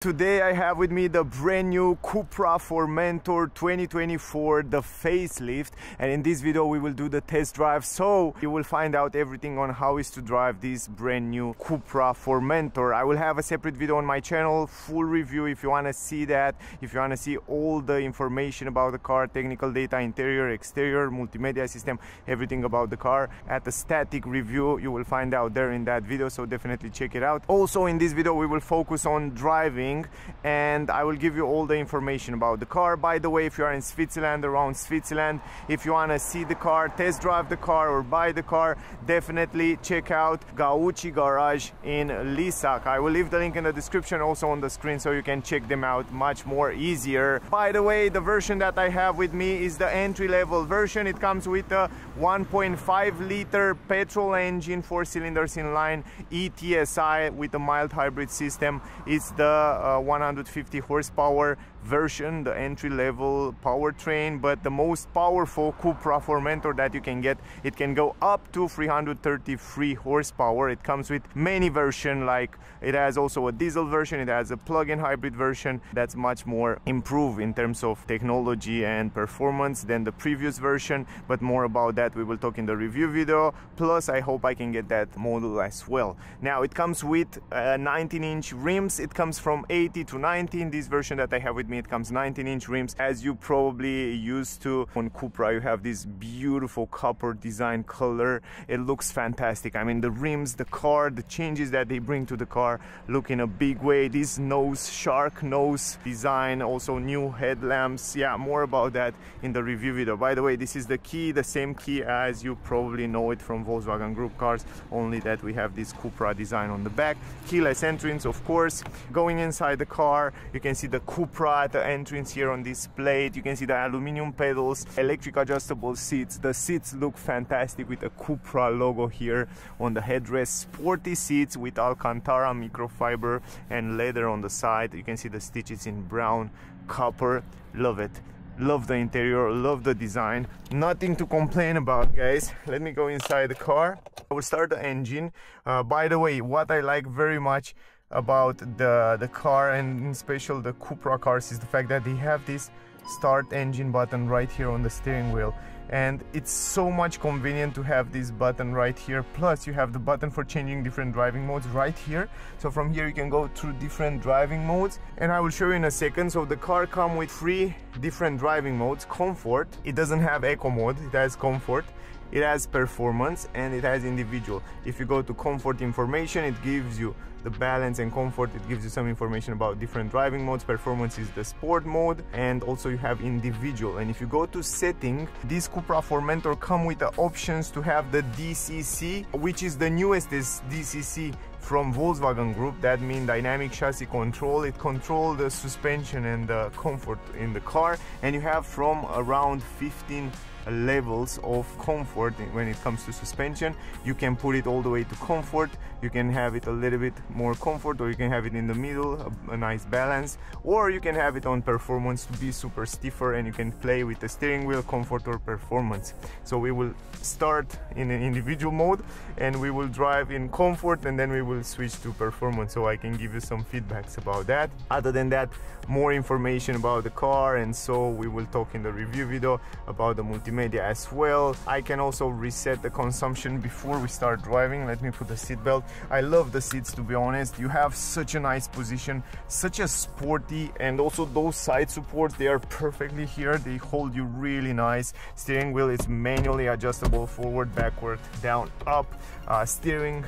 Today I have with me the brand new Cupra Formentor 2024, the facelift, and in this video we will do the test drive, so you will find out everything on how is to drive this brand new Cupra Formentor. I will have a separate video on my channel, full review if you want to see that, if you want to see all the information about the car, technical data, interior, exterior, multimedia system, everything about the car. At the static review you will find out there in that video, so definitely check it out. Also in this video we will focus on driving, and I will give you all the information about the car. By the way, if you are in Switzerland, around Switzerland, if you want to see the car, test drive the car or buy the car, definitely check out Gauci Garage in Lisak. I will leave the link in the description, also on the screen, so you can check them out much more easier. By the way, the version that I have with me is the entry-level version. It comes with a 1.5 liter petrol engine, 4 cylinders in line, eTSI with a mild hybrid system. It's the 150 horsepower version, the entry-level powertrain, but the most powerful Cupra Formentor that you can get. It can go up to 333 horsepower. It comes with many versions, like it has also a diesel version, it has a plug-in hybrid version that's much more improved in terms of technology and performance than the previous version, but more about that we will talk in the review video. Plus I hope I can get that model as well. Now it comes with 19-inch rims. It comes from 80 to 19. This version that I have with me, it comes 19-inch rims, as you probably used to on Cupra. You have this beautiful copper design color. It looks fantastic. I mean, the rims, the car, the changes that they bring to the car look in a big way. This nose, shark nose design, also new headlamps. Yeah, more about that in the review video. By the way, this is the key, the same key as you probably know it from Volkswagen Group cars, only that we have this Cupra design on the back. Keyless entrance, of course. Going inside the car, you can see the Cupra at the entrance here on this plate. You can see the aluminum pedals, electric adjustable seats. The seats look fantastic with the Cupra logo here on the headrest. Sporty seats with Alcantara microfiber and leather on the side. You can see the stitches in brown copper. Love it. Love the interior, love the design. Nothing to complain about, guys. Let me go inside the car. I will start the engine. By the way, what I like very much about the car, and in special the Cupra cars, is the fact that they have this start engine button right here on the steering wheel, and it's so much convenient to have this button right here. Plus you have the button for changing different driving modes right here, so from here you can go through different driving modes, and I will show you in a second. So the car comes with 3 different driving modes. Comfort, it doesn't have eco mode, it has comfort. It has performance and it has individual. If you go to comfort information, it gives you the balance and comfort. It gives you some information about different driving modes. Performance is the sport mode, and also you have individual. And if you go to setting, this Cupra Formentor come with the options to have the DCC, which is the newest DCC from Volkswagen Group. That means dynamic chassis control. It controls the suspension and the comfort in the car, and you have from around 15 levels of comfort when it comes to suspension. You can put it all the way to comfort, you can have it a little bit more comfort, or you can have it in the middle, a nice balance, or you can have it on performance to be super stiffer, and you can play with the steering wheel, comfort or performance. So we will start in an individual mode and we will drive in comfort, and then we will switch to performance, so I can give you some feedbacks about that. Other than that, more information about the car, and so we will talk in the review video about the multimedia as well. I can also reset the consumption before we start driving. Let me put the seat belt. I love the seats, to be honest. You have such a nice position, such a sporty, and also those side supports, they are perfectly here. They hold you really nice. Steering wheel is manually adjustable, forward, backward, down, up. Steering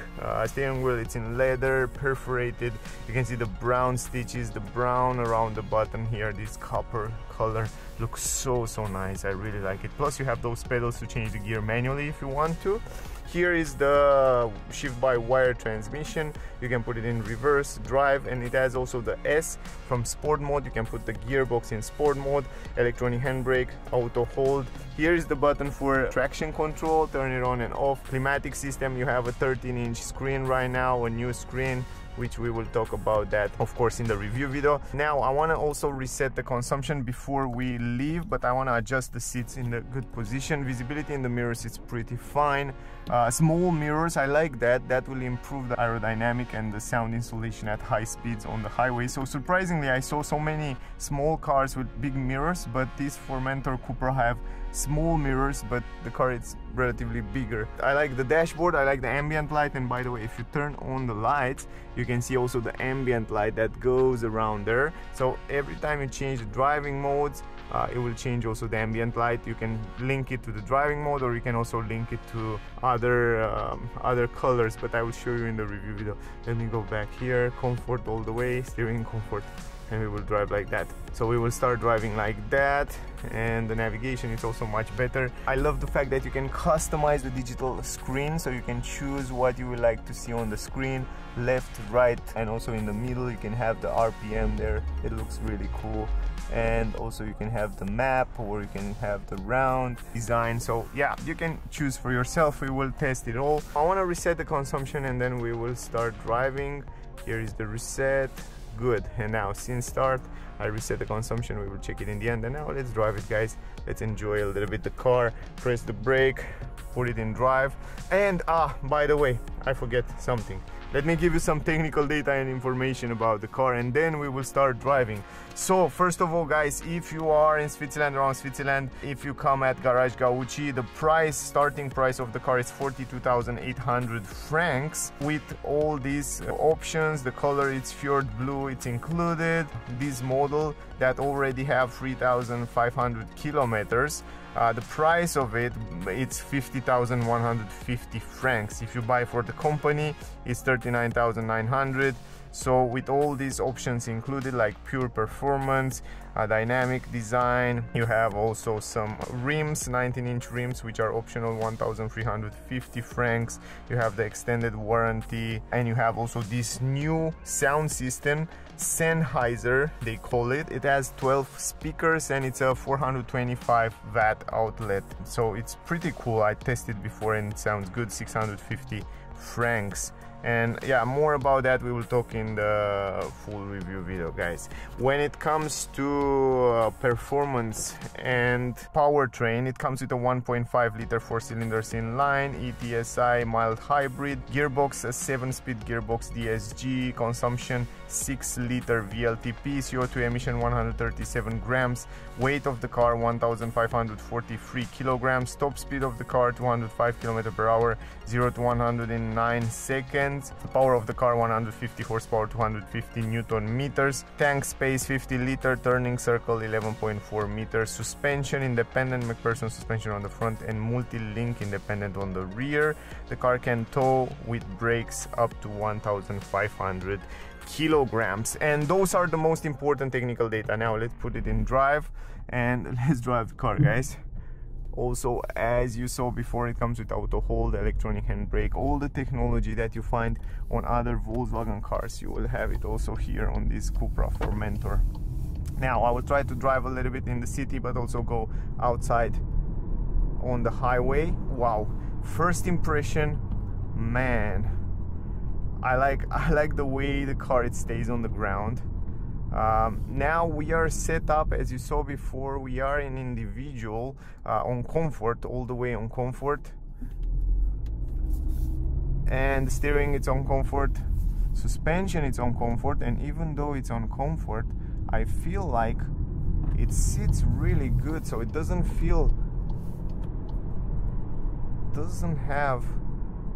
wheel, it's in leather, perforated. You can see the brown stitches, the brown around the button here. This copper color looks so nice. I really like it. Plus you have those pedals to change the gear manually if you want to. Here is the shift-by-wire transmission. You can put it in reverse, drive, and it has also the S from sport mode. You can put the gearbox in sport mode, electronic handbrake, auto hold. Here is the button for traction control, turn it on and off. Climatic system, you have a 13-inch screen right now, a new screen. which we will talk about that of course in the review video. Now I want to also reset the consumption before we leave, but I want to adjust the seats in the good position. Visibility in the mirrors is pretty fine. Small mirrors, I like that. That will improve the aerodynamic and the sound insulation at high speeds on the highway. So surprisingly, I saw so many small cars with big mirrors, but this Formentor Cupra have small mirrors, but the car is relatively bigger. I like the dashboard, I like the ambient light, and by the way, if you turn on the lights, you can see also the ambient light that goes around there. So every time you change the driving modes, it will change also the ambient light. You can link it to the driving mode, or you can also link it to other colors, but I will show you in the review video. Let me go back here, comfort all the way, steering comfort, and we will drive like that. So we will start driving like that, and the navigation is also much better. I love the fact that you can customize the digital screen, so you can choose what you would like to see on the screen, left, right, and also in the middle you can have the RPM there. It looks really cool. And also you can have the map, or you can have the round design. So yeah, you can choose for yourself. We will test it all. I want to reset the consumption and then we will start driving. Here is the reset. Good. And now since start I reset the consumption. We will check it in the end, and now let's drive it, guys. Let's enjoy a little bit the car. Press the brake, put it in drive. And by the way, I forget something. Let me give you some technical data and information about the car, and then we will start driving. So first of all, guys, if you are in Switzerland, around Switzerland, if you come at Garage Gauci, the starting price of the car is 42,800 francs. With all these options, the color is Fjord Blue, it's included. This model that already have 3,500 kilometers. The price of it's 50,150 francs. If you buy for the company, it's 39,900. So with all these options included, like pure performance, dynamic design, you have also some rims, 19-inch rims, which are optional, 1,350 francs. You have the extended warranty, and you have also this new sound system, Sennheiser they call it. It has 12 speakers and it's a 425 watt outlet, so it's pretty cool. I tested before and it sounds good. 650 francs. And yeah, more about that we will talk in the full review video, guys. When it comes to performance and powertrain, it comes with a 1.5 liter 4 cylinders inline, eTSI mild hybrid, gearbox, a 7-speed gearbox DSG, consumption 6 liter VLTP, CO2 emission 137 grams, weight of the car 1,543 kilograms, top speed of the car 205 km per hour, 0 to 100 in 9 seconds. The power of the car 150 horsepower, 250 Newton meters. Tank space 50 liter, turning circle 11.4 meters. Suspension independent McPherson suspension on the front and multi-link independent on the rear. The car can tow with brakes up to 1,500 kilograms. And those are the most important technical data. Now let's put it in drive and let's drive the car, guys. Also, as you saw before, it comes with auto hold, electronic handbrake, all the technology that you find on other Volkswagen cars, you will have it also here on this Cupra Formentor. Now I will try to drive a little bit in the city, but also go outside on the highway. Wow, first impression, man, I like the way the car it stays on the ground. Now we are set up, as you saw before, we are in individual on comfort, all the way on comfort, and steering it's on comfort, suspension it's on comfort, and even though it's on comfort, I feel like it sits really good, so it doesn't have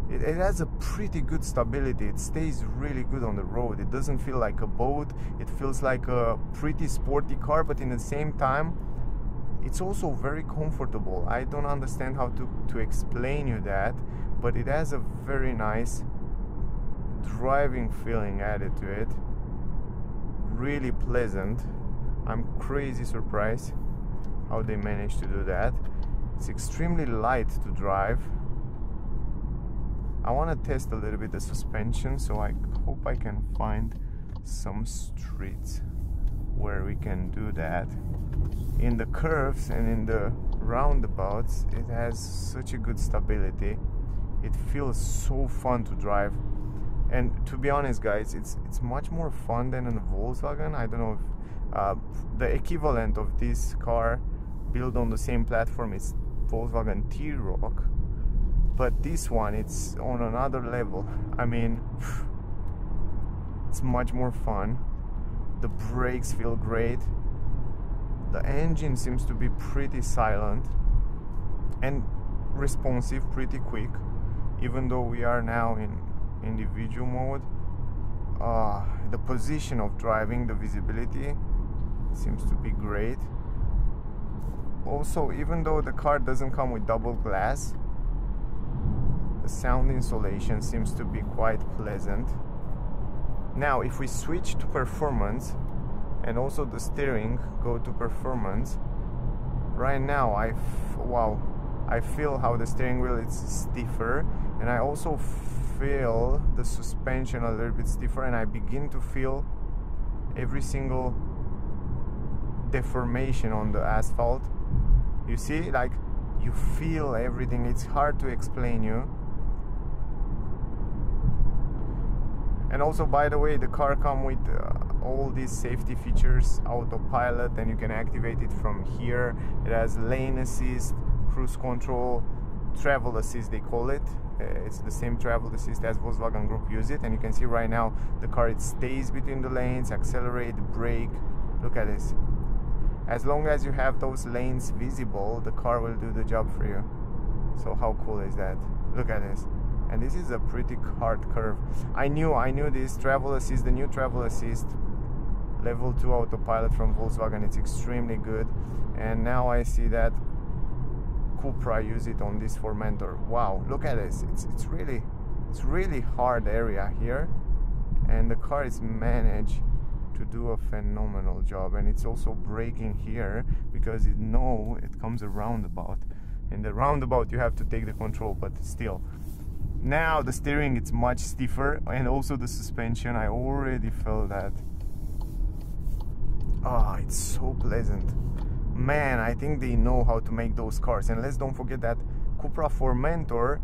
it has a pretty good stability. It stays really good on the road. It doesn't feel like a boat. It feels like a pretty sporty car, but in the same time it's also very comfortable. I don't understand how to explain you that, but it has a very nice driving feeling added to it. Really pleasant. I'm crazy surprised how they managed to do that. It's extremely light to drive. I want to test a little bit the suspension, so I hope I can find some streets where we can do that. In the curves and in the roundabouts, it has such a good stability. It feels so fun to drive. And to be honest, guys, it's much more fun than a Volkswagen. I don't know if the equivalent of this car built on the same platform is Volkswagen T-Roc, but this one, it's on another level. I mean, it's much more fun. The brakes feel great. The engine seems to be pretty silent and responsive, pretty quick, even though we are now in individual mode. The position of driving, the visibility seems to be great. Also, even though the car doesn't come with double glass, the sound insulation seems to be quite pleasant. Now if we switch to performance and also the steering go to performance, right now I feel how the steering wheel is stiffer, and I also feel the suspension a little bit stiffer, and I begin to feel every single deformation on the asphalt. You see, like, you feel everything. It's hard to explain you. And also, by the way, the car comes with all these safety features, autopilot, and you can activate it from here. It has lane assist, cruise control, travel assist they call it. It's the same travel assist as Volkswagen Group use it, and you can see right now the car, it stays between the lanes, accelerate, brake. Look at this. As long as you have those lanes visible, the car will do the job for you. So how cool is that? Look at this. And this is a pretty hard curve. I knew this travel assist, the new travel assist level 2 autopilot from Volkswagen, it's extremely good. And now I see that Cupra use it on this Formentor. Wow, look at this. It's really hard area here, and the car is managed to do a phenomenal job. And it's also braking here because it comes a roundabout, and the roundabout you have to take the control, but still. Now the steering, it's much stiffer, and also the suspension, I already felt that. It's so pleasant. Man, I think they know how to make those cars. And let's don't forget that Cupra Formentor,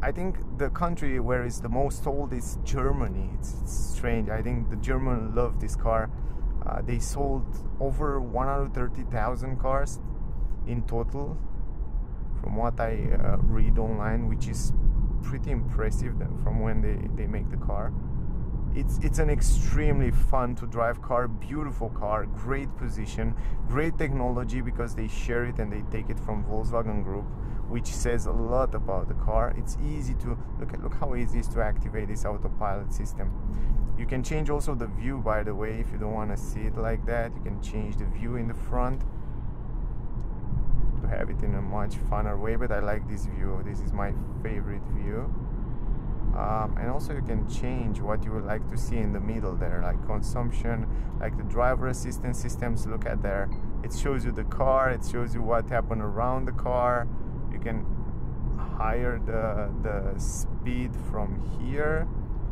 I think the country where it's the most sold is Germany. It's strange. I think the Germans love this car. They sold over 130,000 cars in total, from what I read online, which is pretty impressive from when they make the car. It's an extremely fun to drive car, beautiful car, great position, great technology, because they share it and they take it from Volkswagen Group, which says a lot about the car. It's easy to look how easy it is to activate this autopilot system. You can change also the view, by the way, if you don't want to see it like that. You can change the view in the front to have it in a much funner way, but I like this view. This is my favorite view. And also you can change what you would like to see in the middle there, like consumption, like the driver assistance systems. Look at there, it shows you the car, it shows you what happened around the car. You can higher the speed from here.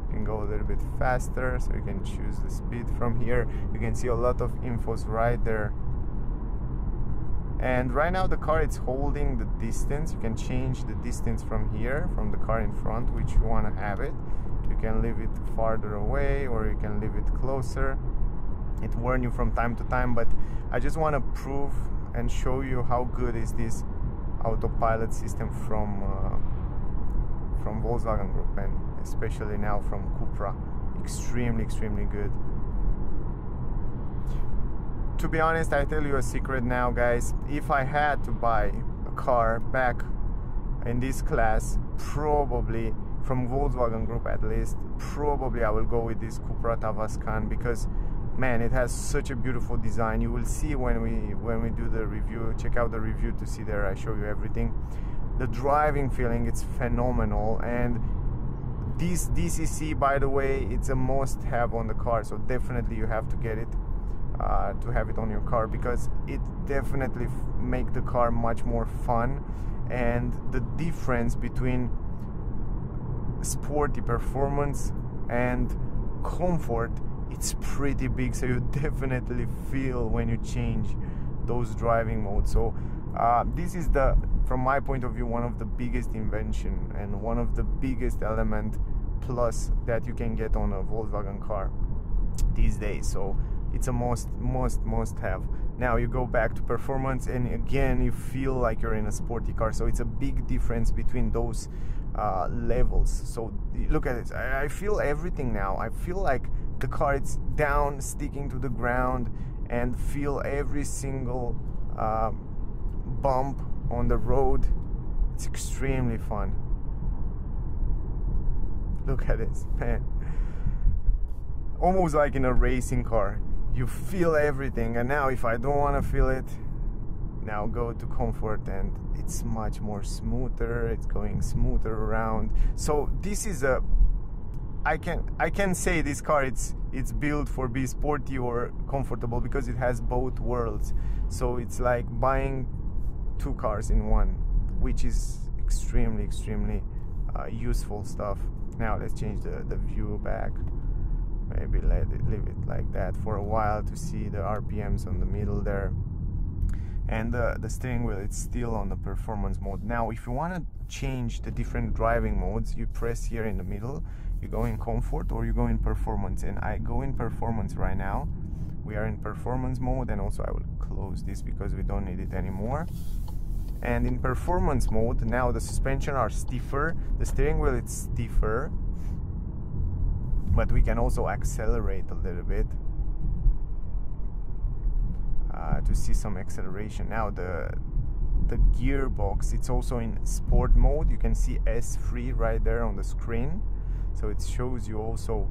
You can go a little bit faster, so you can choose the speed from here. You can see a lot of infos right there. And right now the car, it's holding the distance. You can change the distance from here, from the car in front, which you want to have it. You can leave it farther away, or you can leave it closer. It warns you from time to time, but I just want to prove and show you how good is this autopilot system from Volkswagen Group, and especially now from Cupra. Extremely good. To be honest, I tell you a secret now, guys. If I had to buy a car back in this class, probably from Volkswagen Group at least, probably I will go with this Cupra Tavascan, because man, it has such a beautiful design. You will see when we do the review. Check out the review to see there. I show you everything. The driving feeling, it's phenomenal. And this DCC, by the way, it's a must-have on the car, so definitely you have to get it. To have it on your car, because it definitely make the car much more fun, and the difference between sporty performance and comfort, it's pretty big, so you definitely feel when you change those driving modes. So this is from my point of view, one of the biggest invention and one of the biggest element plus that you can get on a Volkswagen car these days. So it's a must have. Now you go back to performance, and again you feel like you're in a sporty car. So it's a big difference between those levels. So look at it. I feel everything now. I feel like the car is down, sticking to the ground, and feel every single bump on the road. It's extremely fun. Look at this, man. Almost like in a racing car. You feel everything, and now if I don't want to feel it, now go to comfort, and it's much more smoother. It's going smoother around. So this is a, I can say this car it's built for be sporty or comfortable, because it has both worlds. So it's like buying two cars in one, which is extremely useful stuff. Now let's change the view back. Maybe leave it like that for a while to see the RPMs on the middle there. And the steering wheel, it's still on the performance mode. Now if you want to change the different driving modes, you press here in the middle. You go in comfort or you go in performance, and I go in performance right now. We are in performance mode, and also I will close this because we don't need it anymore. And in performance mode, now the suspension are stiffer, the steering wheel is stiffer, but we can also accelerate a little bit to see some acceleration. Now the gearbox, it's also in sport mode. You can see S3 right there on the screen, so it shows you also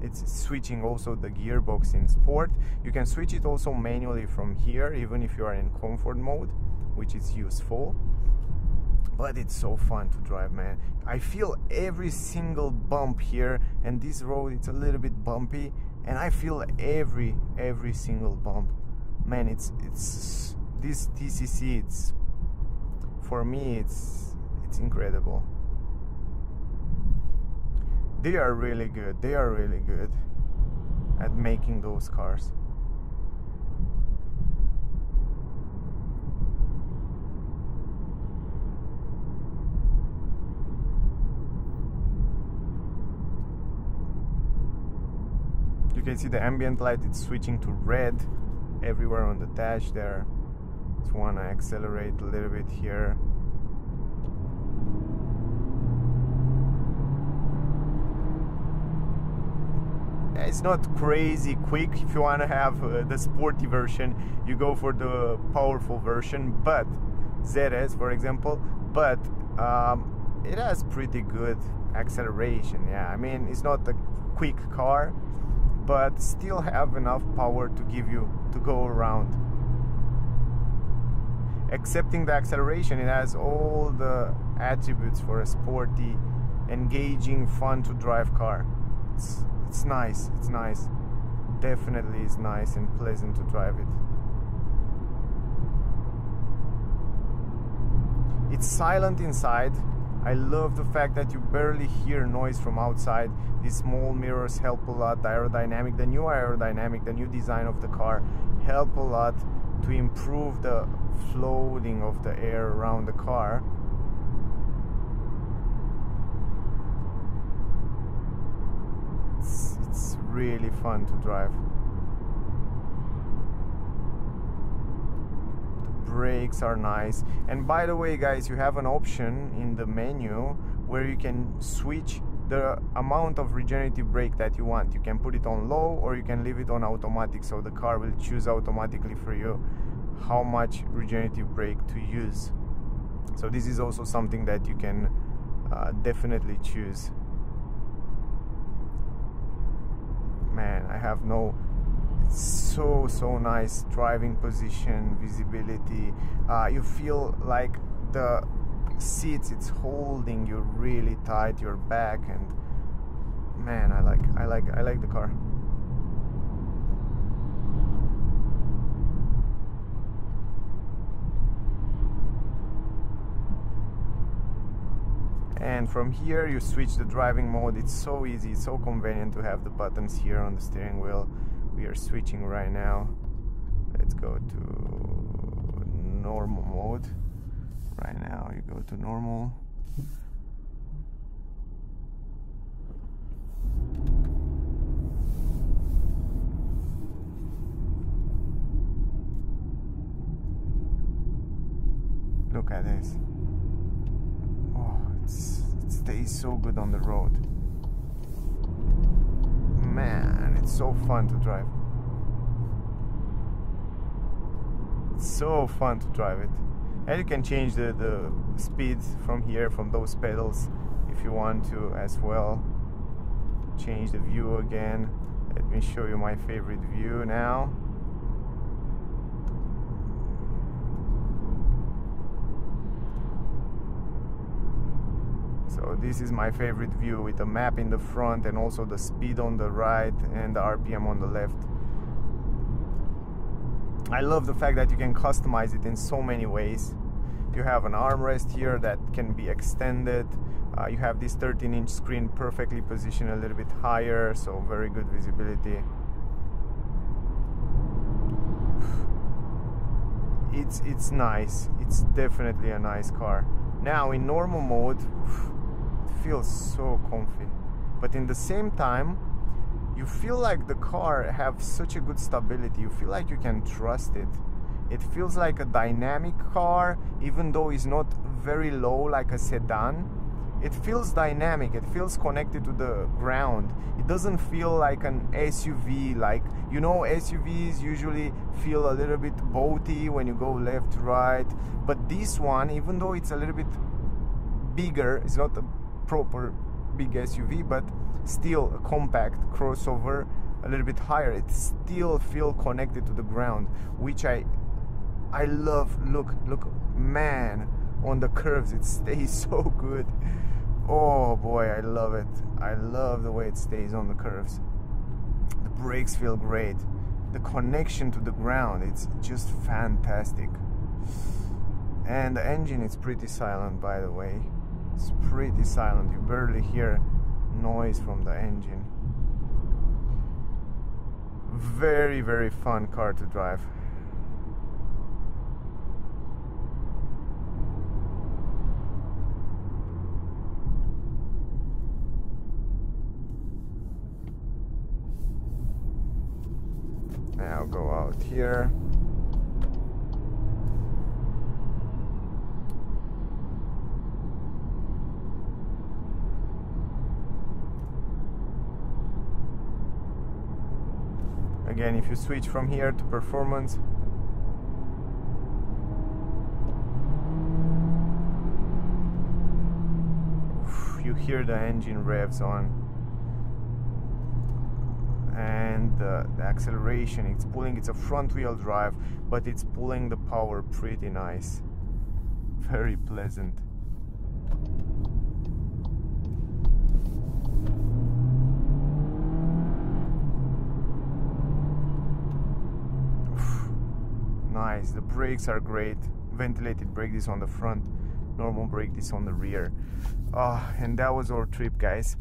it's switching also the gearbox in sport. You can switch it also manually from here, even if you are in comfort mode, which is useful. But it's so fun to drive, man. I feel every single bump here, and this road, it's a little bit bumpy, and I feel every single bump, man. It's this TCC, it's, for me, it's incredible. They are really good. They are really good at making those cars. You can see the ambient light, it's switching to red everywhere on the dash there. Just want to accelerate a little bit here. It's not crazy quick. If you want to have the sporty version, you go for the powerful version, but ZS for example, but it has pretty good acceleration. Yeah, I mean, it's not a quick car, but still have enough power to give you to go around. Excepting the acceleration, it has all the attributes for a sporty, engaging, fun to drive car. It's nice, it's nice. Definitely is nice and pleasant to drive it. It's silent inside. I love the fact that you barely hear noise from outside. These small mirrors help a lot. The aerodynamic, the new aerodynamic, the new design of the car help a lot to improve the floating of the air around the car. It's really fun to drive. The brakes are nice. And by the way, guys, you have an option in the menu where you can switch the amount of regenerative brake that you want. You can put it on low or you can leave it on automatic, so the car will choose automatically for you how much regenerative brake to use. So this is also something that you can definitely choose. Man, I have no, so nice driving position, visibility. You feel like the seats, it's holding you really tight, your back, and man, I like the car. And from here you switch the driving mode. It's so easy, it's so convenient to have the buttons here on the steering wheel. We are switching right now. Let's go to normal mode. Right now you go to normal. Look at this. Oh, it stays so good on the road. Man, it's so fun to drive. It's so fun to drive it. And you can change the speed from here, from those pedals, if you want to as well. Change the view again. Let me show you my favorite view now. So this is my favorite view, with the map in the front and also the speed on the right and the RPM on the left. I love the fact that you can customize it in so many ways. You have an armrest here that can be extended. You have this 13-inch screen perfectly positioned a little bit higher, so very good visibility. It's nice. It's definitely a nice car. Now in normal mode, it feels so comfy, but in the same time you feel like the car have such a good stability. You feel like you can trust it. It feels like a dynamic car, even though it's not very low like a sedan. It feels dynamic, it feels connected to the ground. It doesn't feel like an SUV, like, you know, SUVs usually feel a little bit boaty when you go left, right. But this one, even though it's a little bit bigger, it's not a proper big SUV, but still a compact crossover, a little bit higher, it still feels connected to the ground, which I love. Look, man, on the curves it stays so good. Oh boy, I love it. I love the way it stays on the curves. The brakes feel great. The connection to the ground, it's just fantastic. And the engine is pretty silent, by the way. It's pretty silent. You barely hear noise from the engine. Very, very fun car to drive. Now go out here. Again, if you switch from here to performance, you hear the engine revs on. And the acceleration, it's pulling, it's a front wheel drive, but it's pulling the power pretty nice. Very pleasant. Nice. The brakes are great. Ventilated brake disc on the front, normal brake disc on the rear. And that was our trip, guys.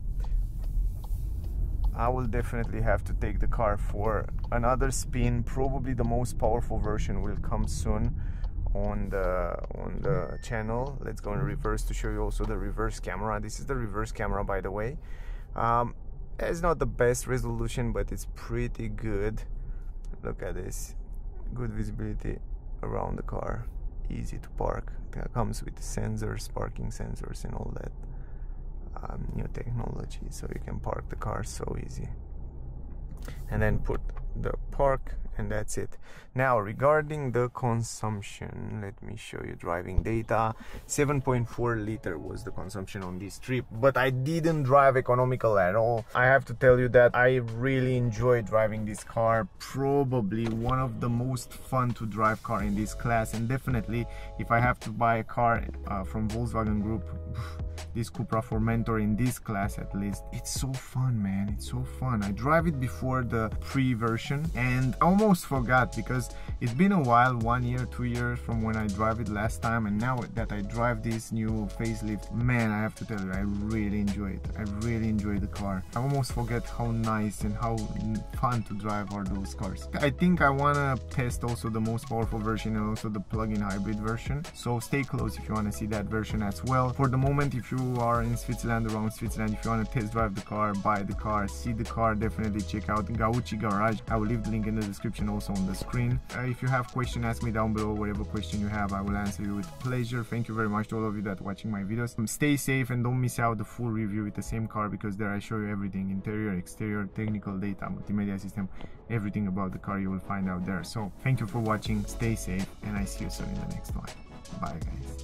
I will definitely have to take the car for another spin. Probably the most powerful version will come soon on the channel. Let's go in reverse to show you also the reverse camera. This is the reverse camera, by the way. It's not the best resolution, but it's pretty good. Look at this. Good visibility around the car. Easy to park. It comes with sensors, parking sensors and all that. New technology, so you can park the car so easy, and then put the park, and that's it. Now regarding the consumption, let me show you driving data. 7.4 liter was the consumption on this trip, but I didn't drive economical at all. I have to tell you that I really enjoyed driving this car. Probably one of the most fun to drive car in this class, and definitely if I have to buy a car from Volkswagen Group, this Cupra Formentor in this class at least, it's so fun, man. It's so fun. I drive it before the pre-version and I almost forgot, because it's been a while, 1 year, 2 years from when I drive it last time, and now that I drive this new facelift, man, I have to tell you, I really enjoy it. I really enjoy the car. I almost forget how nice and how fun to drive are those cars. I think I wanna test also the most powerful version and also the plug-in hybrid version, so stay close if you want to see that version as well. For the moment, if you are in Switzerland, around Switzerland, if you want to test drive the car, buy the car, see the car, definitely check out Gauchi Garage. I will leave the link in the description description, also on the screen. If you have questions, ask me down below. Whatever question you have, I will answer you with pleasure. Thank you very much to all of you that are watching my videos. Stay safe and don't miss out the full review with the same car, because there I show you everything: interior, exterior, technical data, multimedia system, everything about the car you will find out there. So thank you for watching, stay safe, and I see you soon in the next one. Bye guys.